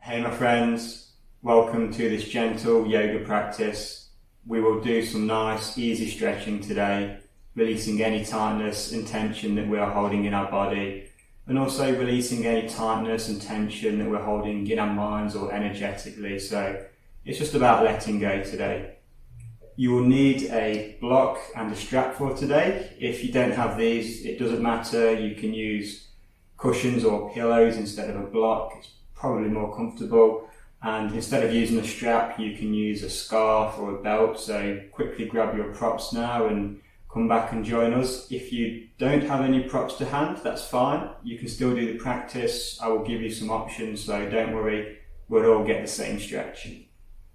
Hey my friends, welcome to this gentle yoga practice. We will do some nice easy stretching today, releasing any tightness and tension that we are holding in our body, and also releasing any tightness and tension that we're holding in our minds or energetically. So it's just about letting go today. You will need a block and a strap for today. If you don't have these, it doesn't matter. You can use cushions or pillows instead of a block. It's probably more comfortable. And instead of using a strap, you can use a scarf or a belt. So quickly grab your props now and come back and join us. If you don't have any props to hand, that's fine. You can still do the practice. I will give you some options, so don't worry. We'll all get the same stretch.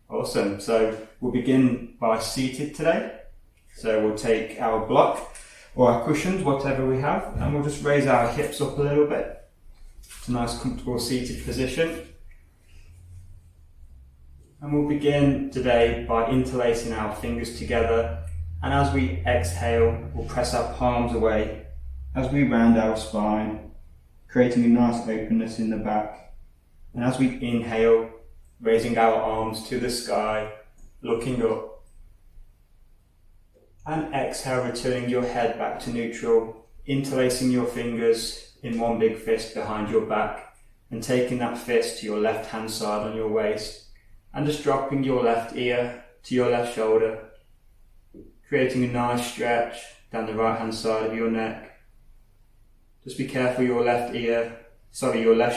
Awesome. So we'll begin by seated today. So we'll take our block or our cushions, whatever we have, and we'll just raise our hips up a little bit. It's a nice comfortable seated position. And we'll begin today by interlacing our fingers together, and as we exhale, we'll press our palms away as we round our spine, creating a nice openness in the back. And as we inhale, raising our arms to the sky, looking up. And exhale, returning your head back to neutral, interlacing your fingers in one big fist behind your back, and taking that fist to your left hand side on your waist, and just dropping your left ear to your left shoulder, creating a nice stretch down the right hand side of your neck. Just be careful your left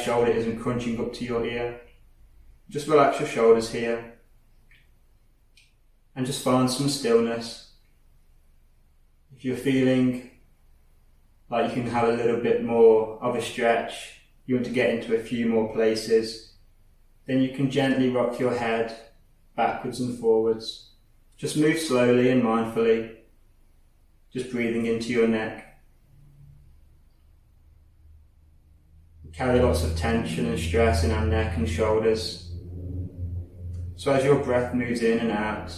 shoulder isn't crunching up to your ear. Just relax your shoulders here and just find some stillness. If you're feeling like you can have a little bit more of a stretch, you want to get into a few more places, then you can gently rock your head backwards and forwards. Just move slowly and mindfully, just breathing into your neck. We carry lots of tension and stress in our neck and shoulders. So as your breath moves in and out,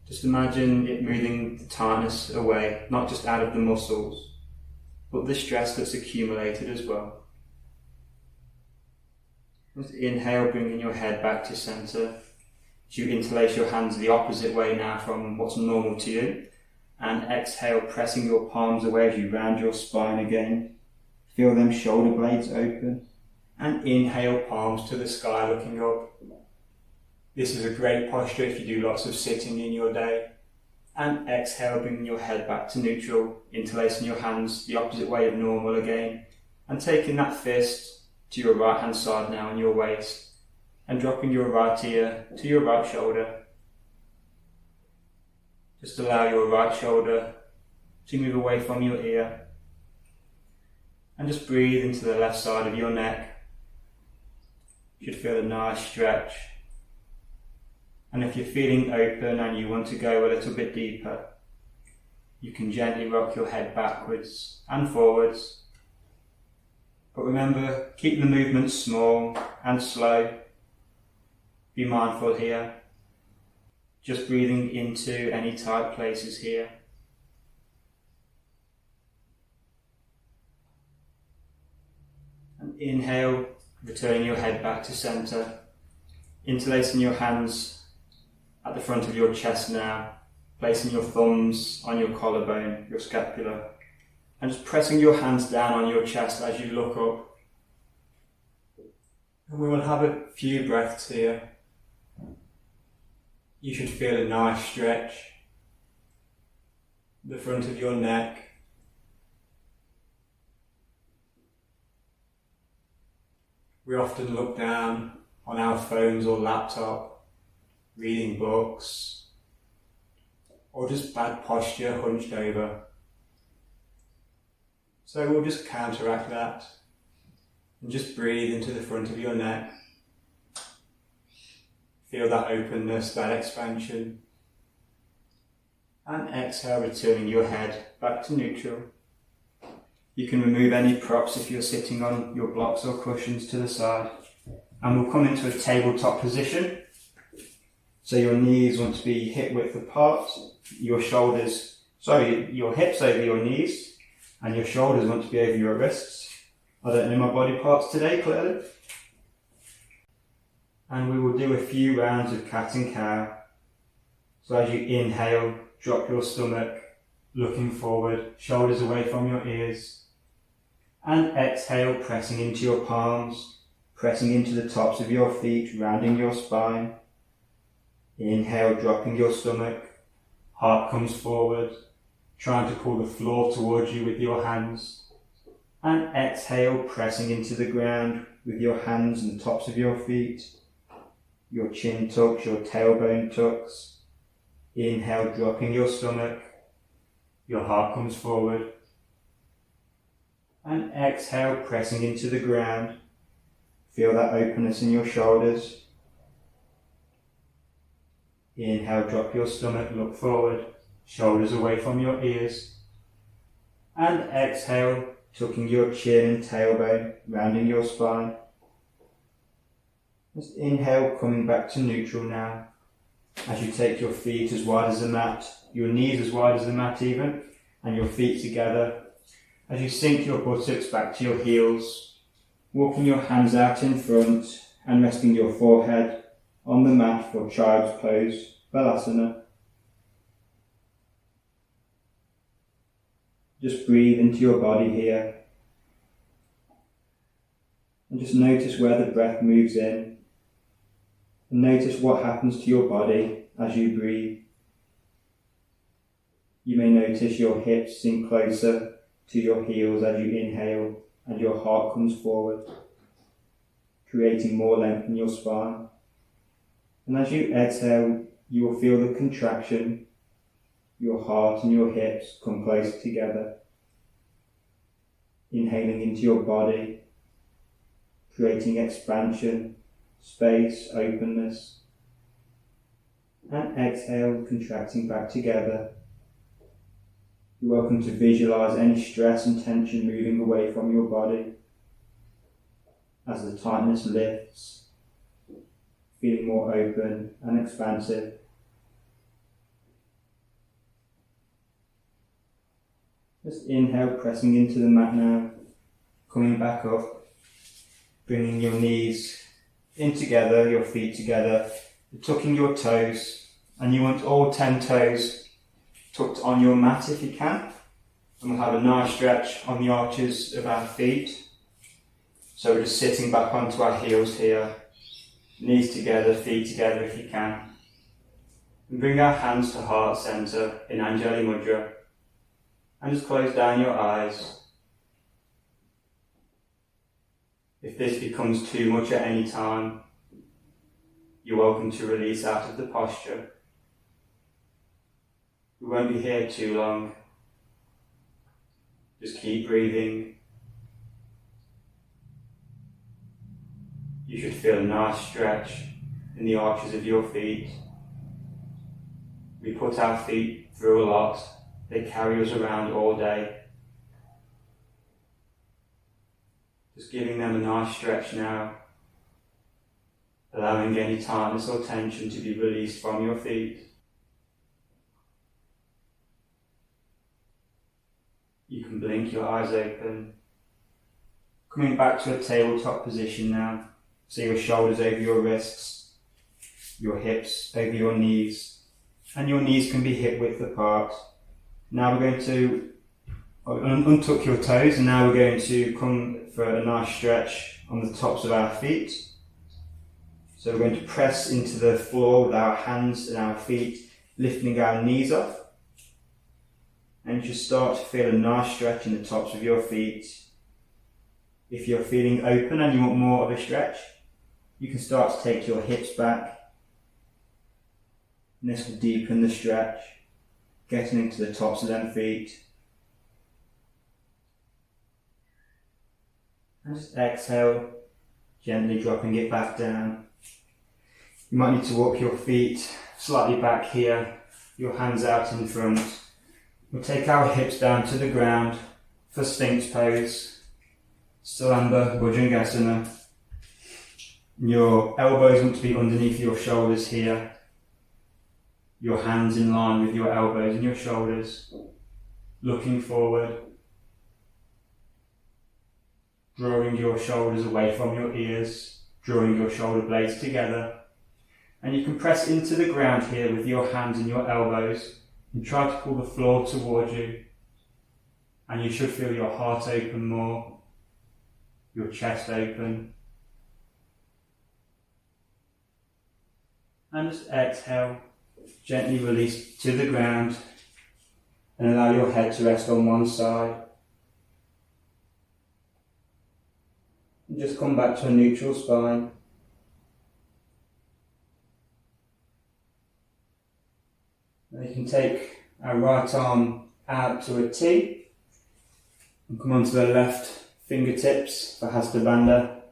just imagine it moving the tightness away, not just out of the muscles, but the stress that's accumulated as well. Just inhale, bringing your head back to centre. As you interlace your hands the opposite way now from what's normal to you. And exhale, pressing your palms away as you round your spine again. Feel them shoulder blades open. And inhale, palms to the sky, looking up. This is a great posture if you do lots of sitting in your day. And exhale, bringing your head back to neutral, interlacing your hands the opposite way of normal again, and taking that fist to your right hand side now on your waist, and dropping your right ear to your right shoulder. Just allow your right shoulder to move away from your ear, and just breathe into the left side of your neck. You should feel a nice stretch. And if you're feeling open and you want to go a little bit deeper, you can gently rock your head backwards and forwards. But remember, keep the movement small and slow. Be mindful here. Just breathing into any tight places here. And inhale, returning your head back to centre. Interlacing your hands at the front of your chest now, placing your thumbs on your collarbone, your scapula, and just pressing your hands down on your chest as you look up. And we will have a few breaths here. You should feel a nice stretch at the front of your neck. We often look down on our phones or laptop, reading books, or just bad posture hunched over. So we'll just counteract that and just breathe into the front of your neck. Feel that openness, that expansion. And exhale, returning your head back to neutral. You can remove any props if you're sitting on your blocks or cushions to the side. And we'll come into a tabletop position. So your knees want to be hip width apart, your hips over your knees, and your shoulders want to be over your wrists. I don't know my body parts today, clearly. And we will do a few rounds of cat and cow. So as you inhale, drop your stomach, looking forward, shoulders away from your ears. And exhale, pressing into your palms, pressing into the tops of your feet, rounding your spine. Inhale, dropping your stomach, heart comes forward, trying to pull the floor towards you with your hands. And exhale, pressing into the ground with your hands and the tops of your feet. Your chin tucks, your tailbone tucks. Inhale, dropping your stomach, your heart comes forward. And exhale, pressing into the ground. Feel that openness in your shoulders. Inhale, drop your stomach, look forward, shoulders away from your ears. And exhale, tucking your chin and tailbone, rounding your spine. Just inhale, coming back to neutral now. As you take your feet as wide as the mat, your knees as wide as the mat even, and your feet together. As you sink your buttocks back to your heels, walking your hands out in front and resting your forehead on the mat for child's pose, Balasana. Just breathe into your body here. And just notice where the breath moves in. And notice what happens to your body as you breathe. You may notice your hips sink closer to your heels as you inhale and your heart comes forward, creating more length in your spine. And as you exhale, you will feel the contraction. Your heart and your hips come closer together. Inhaling into your body, creating expansion, space, openness. And exhale, contracting back together. You're welcome to visualize any stress and tension moving away from your body as the tightness lifts, feeling more open and expansive. Just inhale, pressing into the mat now, coming back up, bringing your knees in together, your feet together, tucking your toes, and you want all 10 toes tucked on your mat if you can. And we'll have a nice stretch on the arches of our feet. So we're just sitting back onto our heels here, knees together, feet together if you can. And bring our hands to heart center in Anjali Mudra. And just close down your eyes. If this becomes too much at any time, you're welcome to release out of the posture. We won't be here too long. Just keep breathing. You should feel a nice stretch in the arches of your feet. We put our feet through a lot. They carry us around all day. Just giving them a nice stretch now. Allowing any tightness or tension to be released from your feet. You can blink your eyes open. Coming back to a tabletop position now. So your shoulders over your wrists, your hips over your knees, and your knees can be hip width apart. Now we're going to untuck your toes, and now we're going to come for a nice stretch on the tops of our feet. So we're going to press into the floor with our hands and our feet, lifting our knees off. And just start to feel a nice stretch in the tops of your feet. If you're feeling open and you want more of a stretch, you can start to take your hips back. And this will deepen the stretch, getting into the tops of them feet. And just exhale, gently dropping it back down. You might need to walk your feet slightly back here, your hands out in front. We'll take our hips down to the ground for Sphinx pose, Sthulamba Bhujangasana. Your elbows want to be underneath your shoulders here. Your hands in line with your elbows and your shoulders. Looking forward. Drawing your shoulders away from your ears. drawing your shoulder blades together. And you can press into the ground here with your hands and your elbows and try to pull the floor towards you. And you should feel your heart open more, your chest open. And just exhale, gently release to the ground and allow your head to rest on one side. And just come back to a neutral spine. And you can take our right arm out to a T and come onto the left fingertips for Hasta Bandha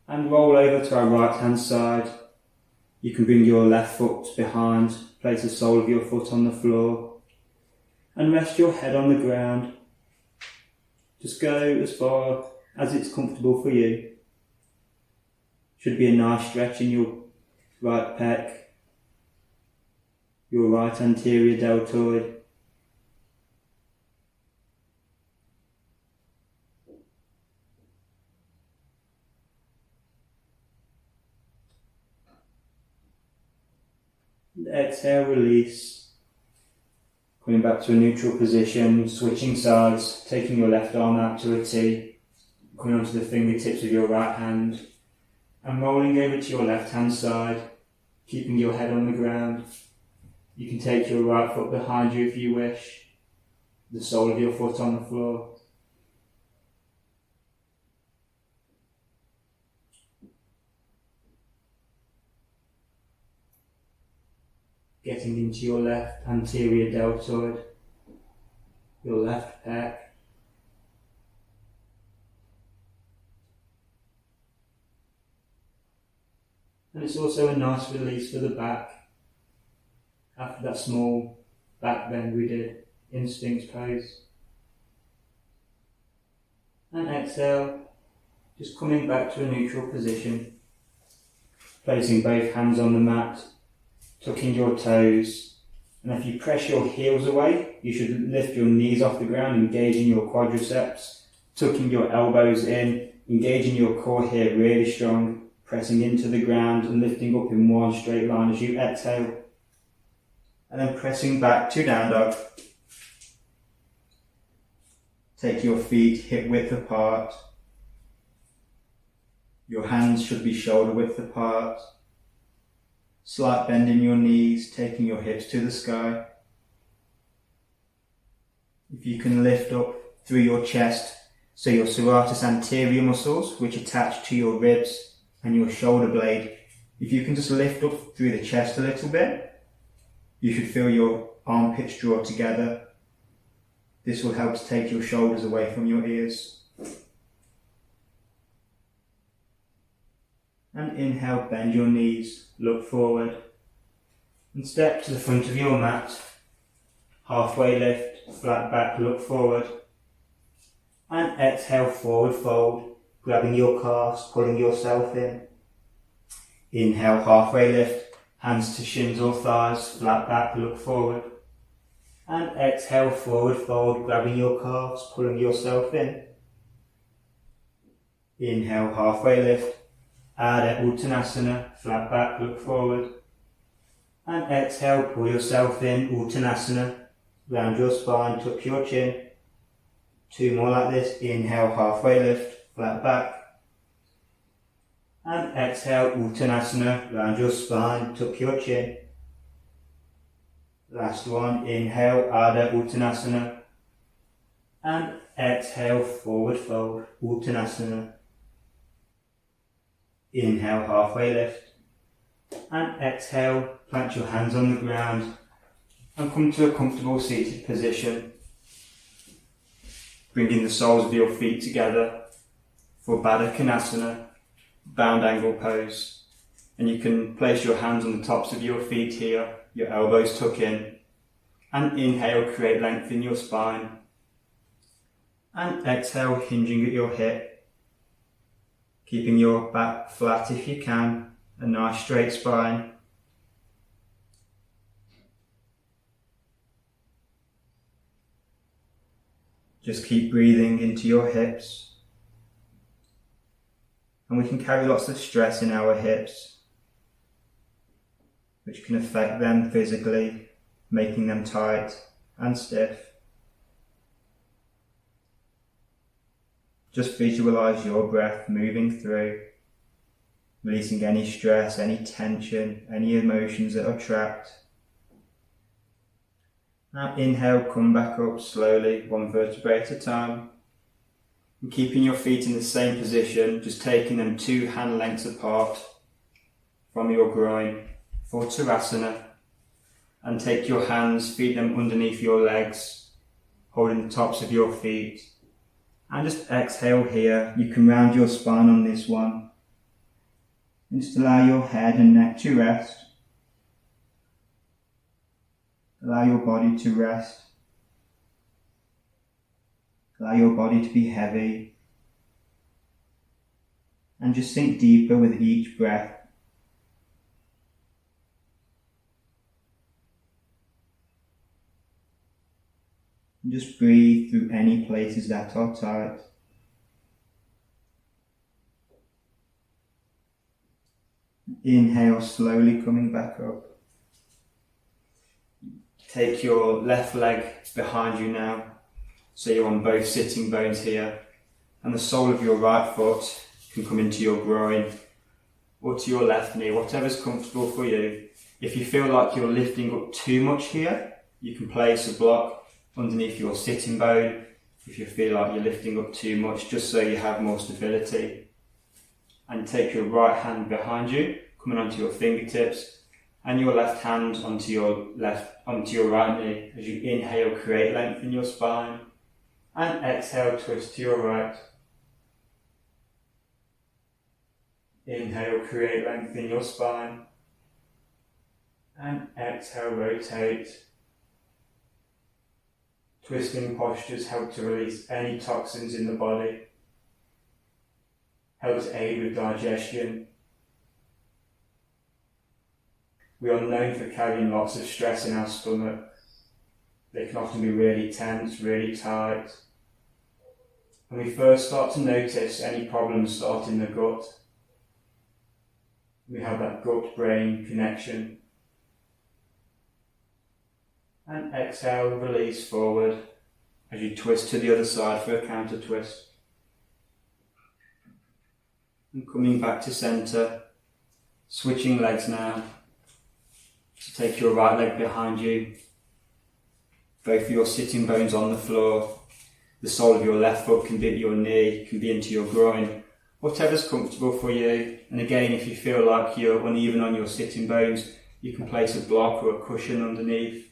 and roll over to our right hand side. You can bring your left foot behind, place the sole of your foot on the floor and rest your head on the ground. Just go as far as it's comfortable for you. Should be a nice stretch in your right pec, your right anterior deltoid. And exhale, release. Coming back to a neutral position, switching sides, taking your left arm out to a T, coming onto the fingertips of your right hand, and rolling over to your left hand side, keeping your head on the ground. You can take your right foot behind you if you wish, the sole of your foot on the floor. Getting into your left anterior deltoid, your left pec. And it's also a nice release for the back after that small back bend we did in Sphinx pose. And exhale, just coming back to a neutral position, placing both hands on the mat, tucking your toes, and if you press your heels away, you should lift your knees off the ground, engaging your quadriceps, tucking your elbows in, engaging your core here really strong, pressing into the ground and lifting up in one straight line as you exhale, and then pressing back to down dog. Take your feet hip width apart. Your hands should be shoulder width apart. Slight bend in your knees, taking your hips to the sky. If you can lift up through your chest, so your serratus anterior muscles, which attach to your ribs and your shoulder blade, if you can just lift up through the chest a little bit, you should feel your armpits draw together. This will help to take your shoulders away from your ears. And inhale, bend your knees, look forward, and step to the front of your mat. Halfway lift, flat back, look forward. And exhale, forward fold, grabbing your calves, pulling yourself in. Inhale, halfway lift, hands to shins or thighs, flat back, look forward. And exhale, forward fold, grabbing your calves, pulling yourself in. Inhale, halfway lift, Ardha Uttanasana, flat back, look forward. And exhale, pull yourself in, Uttanasana, round your spine, tuck your chin. 2 more like this. Inhale, halfway lift, flat back. And exhale, Uttanasana, round your spine, tuck your chin. Last one. Inhale, Ardha Uttanasana. And exhale, forward fold, Uttanasana. Inhale, halfway lift. And exhale, plant your hands on the ground and come to a comfortable seated position. Bringing the soles of your feet together for Baddha Konasana, bound angle pose. And you can place your hands on the tops of your feet here, your elbows tuck in. And inhale, create length in your spine. And exhale, hinging at your hip. Keeping your back flat if you can, a nice straight spine. Just keep breathing into your hips. And we can carry lots of stress in our hips, which can affect them physically, making them tight and stiff. Just visualize your breath moving through, releasing any stress, any tension, any emotions that are trapped. Now inhale, come back up slowly, one vertebrae at a time. And keeping your feet in the same position, just taking them 2 hand lengths apart from your groin for Tadasana. And take your hands, feed them underneath your legs, holding the tops of your feet. And just exhale here. You can round your spine on this one. And just allow your head and neck to rest. Allow your body to rest. Allow your body to be heavy. And just sink deeper with each breath. And just breathe through any places that are tight. Inhale, slowly coming back up. Take your left leg behind you now, so you're on both sitting bones here, and the sole of your right foot can come into your groin or to your left knee, whatever's comfortable for you. If you feel like you're lifting up too much here, you can place a block underneath your sitting bone if you feel like you're lifting up too much, just so you have more stability. And take your right hand behind you, coming onto your fingertips, and your left hand onto your right knee. As you inhale, create length in your spine, and exhale, twist to your right. Inhale, create length in your spine, and exhale, rotate. Twisting postures help to release any toxins in the body, help to aid with digestion. We are known for carrying lots of stress in our stomach. They can often be really tense, really tight. And we first start to notice any problems start in the gut. We have that gut-brain connection. And exhale, release forward as you twist to the other side for a counter twist. And coming back to centre, switching legs now. So take your right leg behind you, both of your sitting bones on the floor. The sole of your left foot can be at your knee, can be into your groin, whatever's comfortable for you. And again, if you feel like you're uneven on your sitting bones, you can place a block or a cushion underneath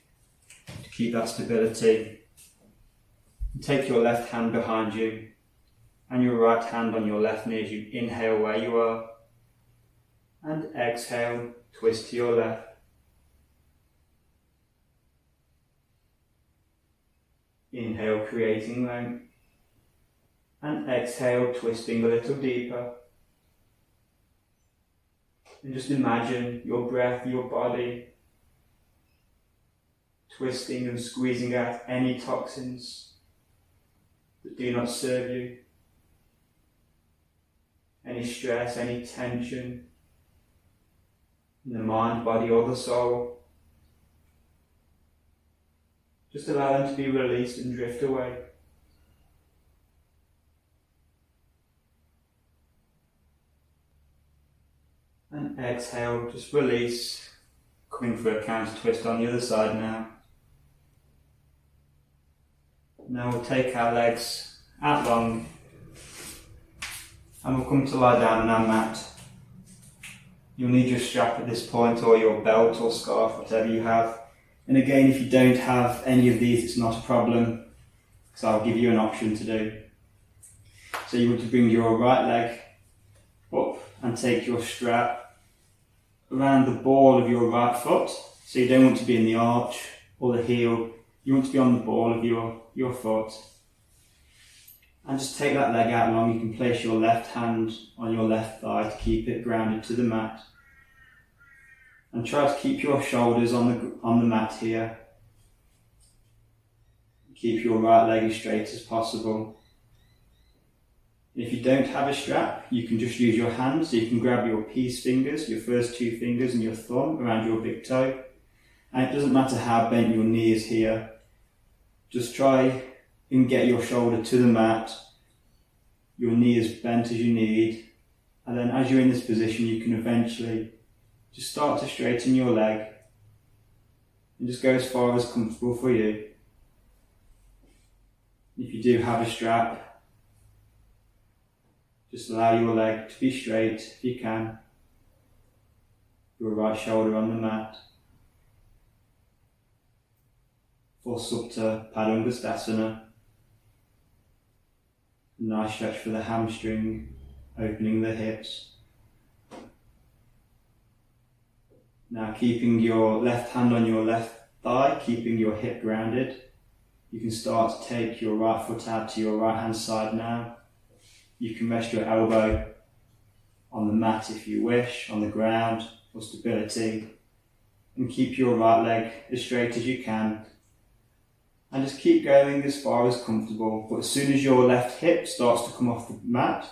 to keep that stability. And take your left hand behind you and your right hand on your left knee as you inhale where you are, and exhale, twist to your left. Inhale, creating length, and exhale, twisting a little deeper. And just imagine your breath, your body, twisting and squeezing out any toxins that do not serve you, any stress, any tension in the mind, body, or the soul. Just allow them to be released and drift away. And exhale, just release, coming for a counter twist on the other side now. Now we'll take our legs out long and we'll come to lie down on our mat. You'll need your strap at this point, or your belt or scarf, whatever you have. And again, if you don't have any of these, it's not a problem, because I'll give you an option to do. So you want to bring your right leg up and take your strap around the ball of your right foot. So you don't want to be in the arch or the heel, you want to be on the ball of your foot. And just take that leg out long. You can place your left hand on your left thigh to keep it grounded to the mat. And try to keep your shoulders on the mat here. Keep your right leg as straight as possible. If you don't have a strap, you can just use your hands. So you can grab your peace fingers, your first 2 fingers and your thumb around your big toe. And it doesn't matter how bent your knee is here. Just try and get your shoulder to the mat. Your knee as bent as you need. And then as you're in this position, you can eventually just start to straighten your leg and just go as far as comfortable for you. If you do have a strap, just allow your leg to be straight if you can. Your right shoulder on the mat. For Supta Padangusthasana. Nice stretch for the hamstring, opening the hips. Now keeping your left hand on your left thigh, keeping your hip grounded. You can start to take your right foot out to your right hand side now. You can rest your elbow on the mat if you wish, on the ground for stability. And keep your right leg as straight as you can. And just keep going as far as comfortable. But as soon as your left hip starts to come off the mat,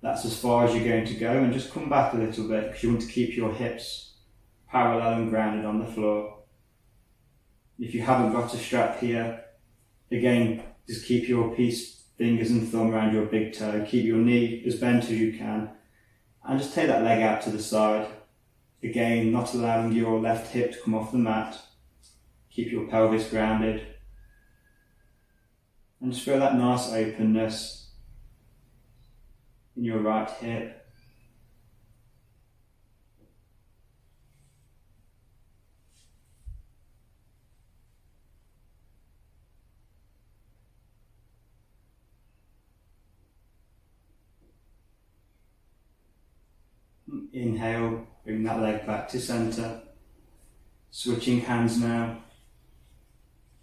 that's as far as you're going to go. And just come back a little bit because you want to keep your hips parallel and grounded on the floor. If you haven't got a strap here, again, just keep your peace fingers and thumb around your big toe. Keep your knee as bent as you can. And just take that leg out to the side. Again, not allowing your left hip to come off the mat. Keep your pelvis grounded. And just feel that nice openness in your right hip. Inhale, bring that leg back to centre. Switching hands now.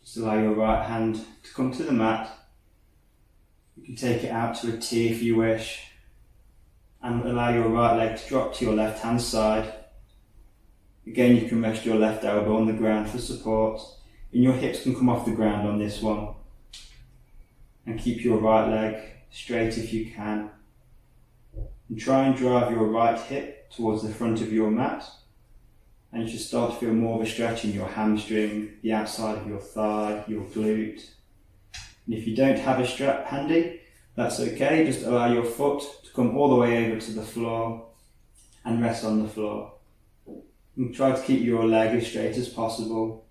Just allow your right hand to come to the mat. You can take it out to a T if you wish. And allow your right leg to drop to your left hand side. Again, you can rest your left elbow on the ground for support. And your hips can come off the ground on this one. And keep your right leg straight if you can. And try and drive your right hip towards the front of your mat. And you should start to feel more of a stretch in your hamstring, the outside of your thigh, your glute. And if you don't have a strap handy, that's okay. Just allow your foot to come all the way over to the floor and rest on the floor. And try to keep your leg as straight as possible.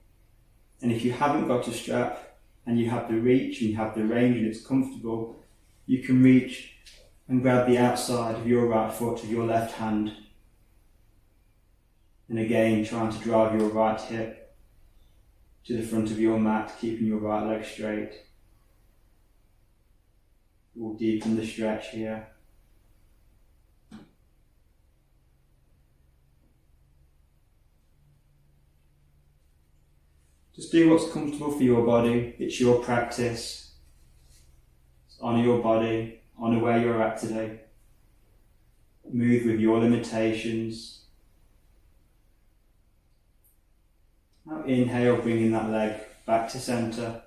And if you haven't got a strap and you have the reach and you have the range and it's comfortable, you can reach and grab the outside of your right foot of your left hand. And again, trying to drive your right hip to the front of your mat, keeping your right leg straight. We'll deepen the stretch here. Just do what's comfortable for your body. It's your practice. Honour your body. Honour where you're at today. Move with your limitations. Now inhale, bringing that leg back to centre.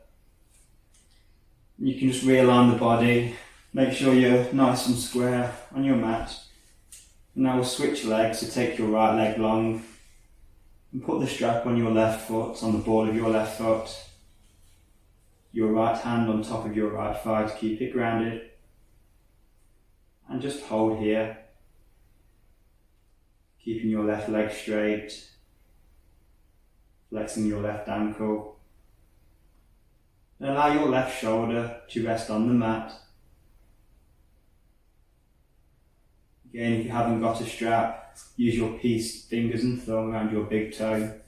You can just realign the body. Make sure you're nice and square on your mat. And now we'll switch legs, so take your right leg long and put the strap on your left foot, on the ball of your left foot. Your right hand on top of your right thigh to keep it grounded. And just hold here, keeping your left leg straight, flexing your left ankle. And allow your left shoulder to rest on the mat. Again, if you haven't got a strap, use your peace fingers and thumb around your big toe.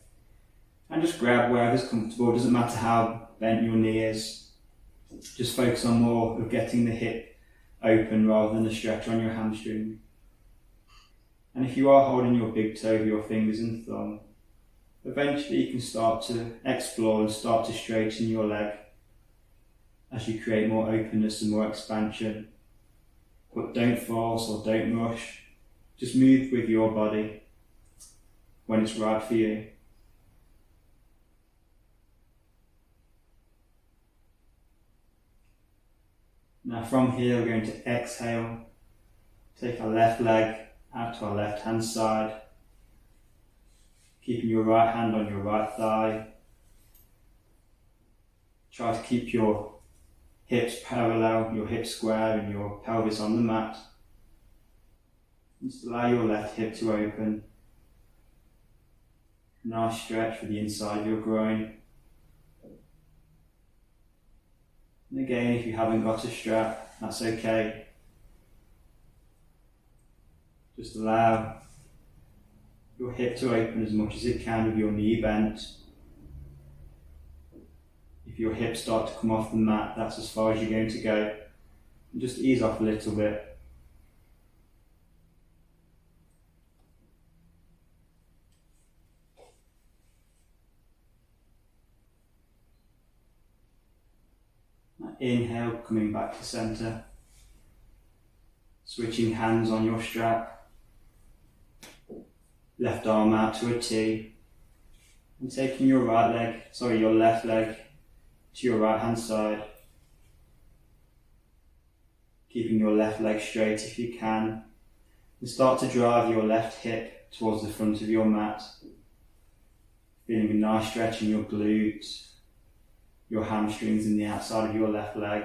And just grab wherever's comfortable. It doesn't matter how bent your knee is. Just focus on more of getting the hip open rather than the stretch on your hamstring. And if you are holding your big toe with your fingers and thumb, eventually you can start to explore and start to straighten your leg as you create more openness and more expansion. But don't force or don't rush. Just move with your body when it's right for you. Now from here we're going to exhale, take our left leg out to our left hand side, keeping your right hand on your right thigh. Try to keep your hips parallel, your hips square and your pelvis on the mat. Just allow your left hip to open. Nice stretch for the inside of your groin. And again, if you haven't got a strap, that's okay. Just allow your hip to open as much as it can with your knee bent. If your hips start to come off the mat, that's as far as you're going to go. And just ease off a little bit. Inhale, coming back to centre. Switching hands on your strap. Left arm out to a T. And taking your left leg to your right hand side. Keeping your left leg straight if you can. And start to drive your left hip towards the front of your mat. Feeling a nice stretch in your glutes, your hamstrings and the outside of your left leg.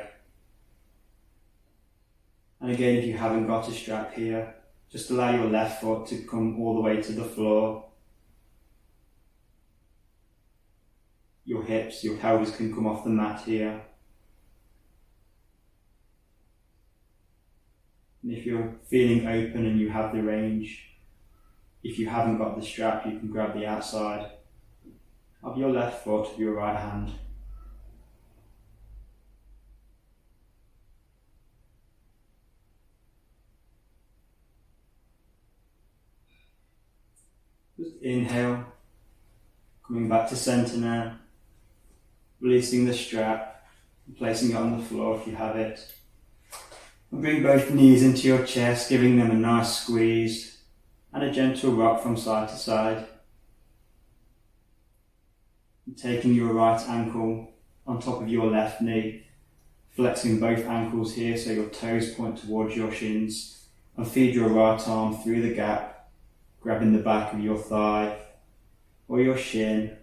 And again, if you haven't got a strap here, just allow your left foot to come all the way to the floor. Your hips, your pelvis can come off the mat here. And if you're feeling open and you have the range, if you haven't got the strap, you can grab the outside of your left foot with your right hand. Just inhale, coming back to centre now, releasing the strap, and placing it on the floor if you have it. And bring both knees into your chest, giving them a nice squeeze and a gentle rock from side to side. And taking your right ankle on top of your left knee, flexing both ankles here so your toes point towards your shins, and feed your right arm through the gap, grabbing the back of your thigh or your shin,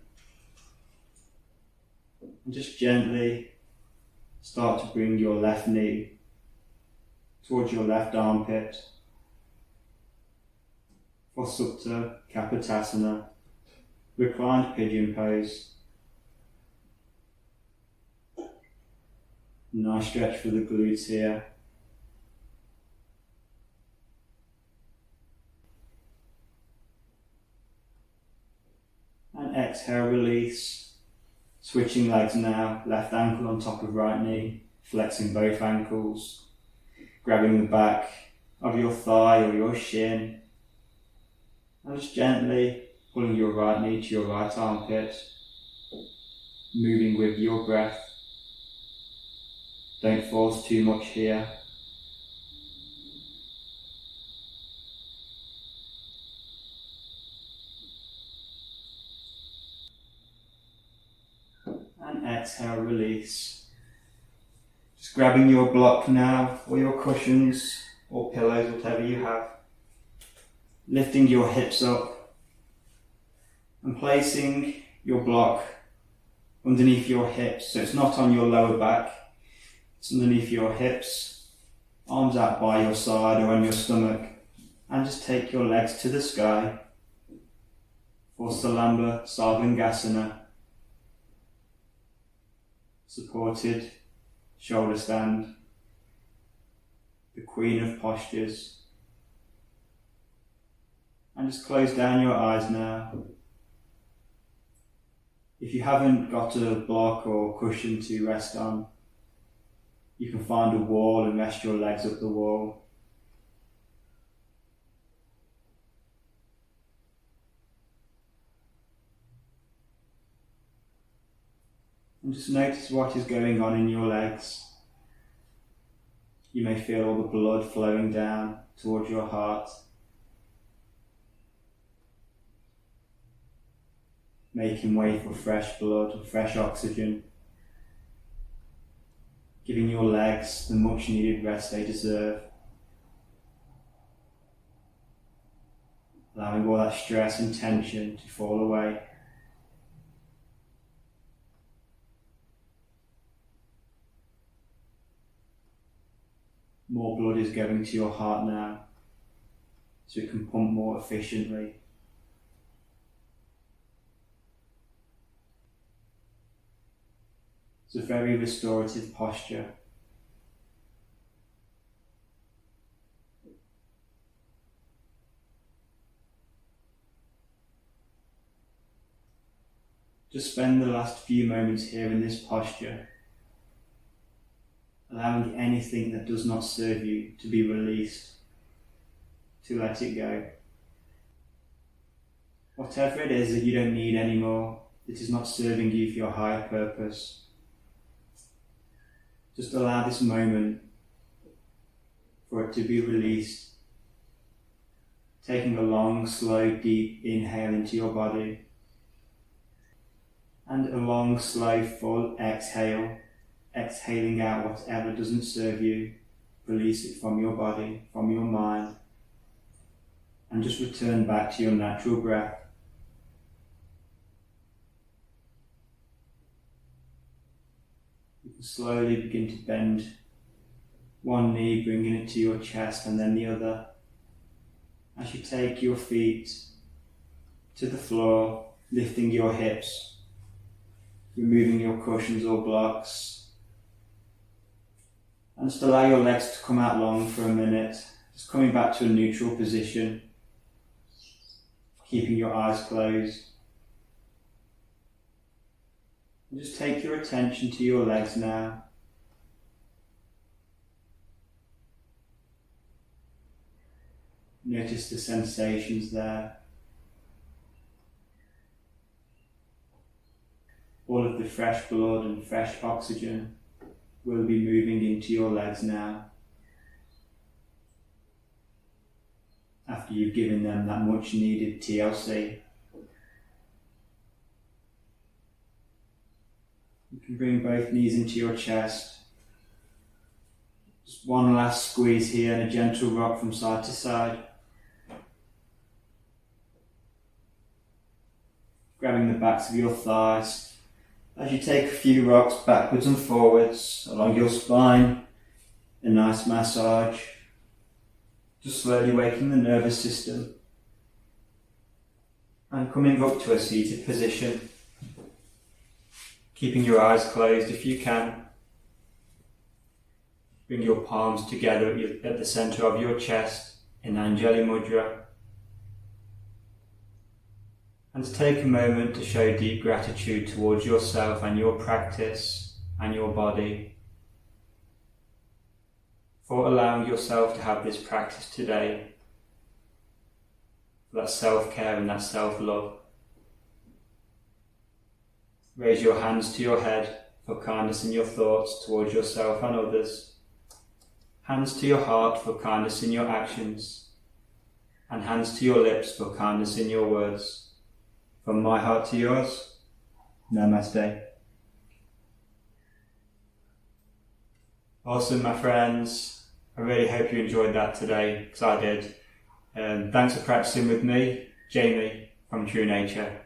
and just gently start to bring your left knee towards your left armpit for Supta Kapotasana, reclined pigeon pose. Nice stretch for the glutes here. And exhale, release. Switching legs now, left ankle on top of right knee, flexing both ankles, grabbing the back of your thigh or your shin, and just gently pulling your right knee to your right armpit, moving with your breath. Don't force too much here. And exhale, release. Just grabbing your block now, or your cushions, or pillows, whatever you have. Lifting your hips up and placing your block underneath your hips, so it's not on your lower back, it's underneath your hips, arms out by your side or on your stomach, and just take your legs to the sky for Salamba Sarvangasana. Supported shoulder stand, the queen of postures. And just close down your eyes now. If you haven't got a block or cushion to rest on, you can find a wall and rest your legs up the wall. And just notice what is going on in your legs. You may feel all the blood flowing down towards your heart, making way for fresh blood and fresh oxygen, giving your legs the much needed rest they deserve. Allowing all that stress and tension to fall away. More blood is going to your heart now, so it can pump more efficiently. It's a very restorative posture. Just spend the last few moments here in this posture, allowing anything that does not serve you to be released, to let it go. Whatever it is that you don't need anymore, that is not serving you for your higher purpose, just allow this moment for it to be released. Taking a long, slow, deep inhale into your body, and a long, slow, full exhale, exhaling out whatever doesn't serve you. Release it from your body, from your mind, and just return back to your natural breath. You can slowly begin to bend one knee, bringing it to your chest, and then the other. As you take your feet to the floor, lifting your hips, removing your cushions or blocks, and just allow your legs to come out long for a minute, just coming back to a neutral position, keeping your eyes closed. And just take your attention to your legs now. Notice the sensations there. All of the fresh blood and fresh oxygen will be moving into your legs now, after you've given them that much needed TLC. You can bring both knees into your chest. Just one last squeeze here and a gentle rock from side to side. Grabbing the backs of your thighs as you take a few rocks backwards and forwards along your spine. A nice massage. Just slowly waking the nervous system. And coming up to a seated position. Keeping your eyes closed if you can. Bring your palms together at the center of your chest in Anjali Mudra. And to take a moment to show deep gratitude towards yourself and your practice and your body for allowing yourself to have this practice today, for that self-care and that self-love. Raise your hands to your head for kindness in your thoughts towards yourself and others. Hands to your heart for kindness in your actions, and hands to your lips for kindness in your words. From my heart to yours, Namaste. Awesome, my friends. I really hope you enjoyed that today, because I did. Thanks for practicing with me, Jamie from True Nature.